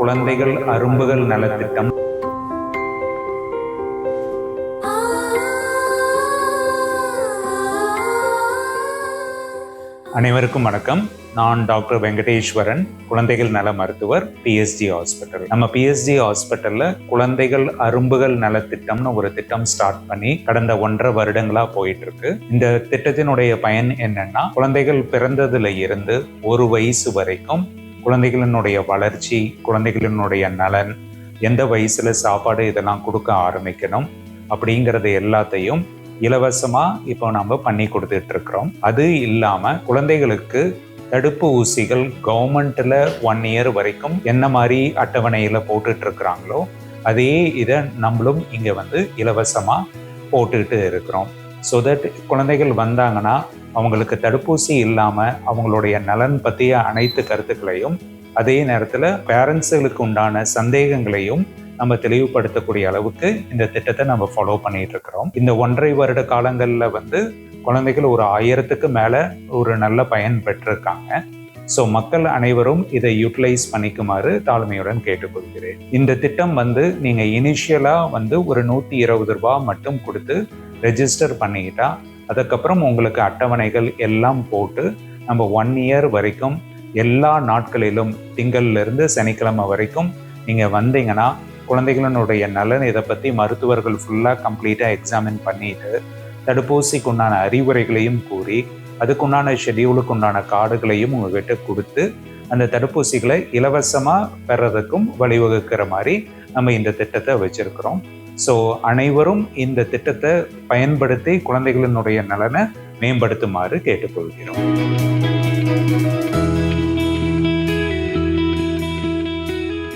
குழந்தைகள் அரும்புகள் நலத்திட்டம். அனைவருக்கும் வணக்கம். நான் டாக்டர் வெங்கடேஸ்வரன், குழந்தைகள் நல மருத்துவர், பிஎஸ்ஜி ஹாஸ்பிட்டல். நம்ம பிஎஸ்ஜி ஹாஸ்பிட்டல்ல குழந்தைகள் அரும்புகள் நலத்திட்டம்னு ஒரு திட்டம் ஸ்டார்ட் பண்ணி கடந்த 1.5 வருடங்களா போயிட்டு இருக்கு. இந்த திட்டத்தினுடைய பயன் என்னன்னா, குழந்தைகள் பிறந்ததுல இருந்து 1 வயசு வரைக்கும் குழந்தைகளினுடைய வளர்ச்சி, குழந்தைகளினுடைய நலன், எந்த வயசுல சாப்பாடு இதெல்லாம் கொடுக்க ஆரம்பிக்கணும் அப்படிங்கறது எல்லாத்தையும் இலவசமா இப்போ நம்ம பண்ணி கொடுத்துட்டு இருக்கிறோம். அது இல்லாம குழந்தைகளுக்கு தடுப்பு ஊசிகள் கவர்மெண்ட்ல 1 இயர் வரைக்கும் என்ன மாதிரி அட்டவணையில போட்டுட்டு இருக்கிறாங்களோ அதே இதை நம்மளும் இங்க இலவசமா போட்டுட்டு இருக்கிறோம். ஸோ தட் குழந்தைகள் வந்தாங்கன்னா அவங்களுக்கு தடுப்பூசி இல்லாம அவங்களுடைய நலன் பற்றிய அனைத்து கருத்துக்களையும், அதே நேரத்தில் பேரண்ட்ஸுகளுக்கு உண்டான சந்தேகங்களையும் நம்ம தெளிவுபடுத்தக்கூடிய அளவுக்கு இந்த திட்டத்தை நம்ம ஃபாலோ பண்ணிட்டு இருக்கிறோம். இந்த 1.5 வருட காலங்களில் குழந்தைகள் ஒரு 1000க்கு மேல ஒரு நல்ல பயன் பெற்றிருக்காங்க. ஸோ மக்கள் அனைவரும் இதை யூட்டிலைஸ் பண்ணிக்குமாறு தாழ்மையுடன் கேட்டுக்கொள்கிறேன். இந்த திட்டம் நீங்க இனிஷியலா ஒரு 120 ரூபாய் மட்டும் கொடுத்து ரெஜிஸ்டர் பண்ணிக்கிட்டா, அதுக்கப்புறம் உங்களுக்கு அட்டவணைகள் எல்லாம் போட்டு நம்ம 1 இயர் வரைக்கும் எல்லா நாட்களிலும் திங்கள்ல இருந்து சனிக்கிழமை வரைக்கும் நீங்க வந்தீங்கன்னா குழந்தைகளினுடைய நலன் இதை பற்றி மருத்துவர்கள் ஃபுல்லாக கம்ப்ளீட்டாக எக்ஸாமின் பண்ணிட்டு தடுப்பூசிக்கு உண்டான அறிவுரைகளையும் கூறி அதுக்குண்டான ஷெடியூலுக்கு உண்டான கார்டுகளையும் உங்ககிட்ட கொடுத்து அந்த தடுப்பூசிகளை இலவசமாக பெறதுக்கும் வழிவகுக்கிற மாதிரி நம்ம இந்த திட்டத்தை வச்சிருக்கிறோம். ஸோ அனைவரும் இந்த திட்டத்தை பயன்படுத்தி குழந்தைகளினுடைய நலனை மேம்படுத்துமாறு கேட்டுக்கொள்கிறோம்.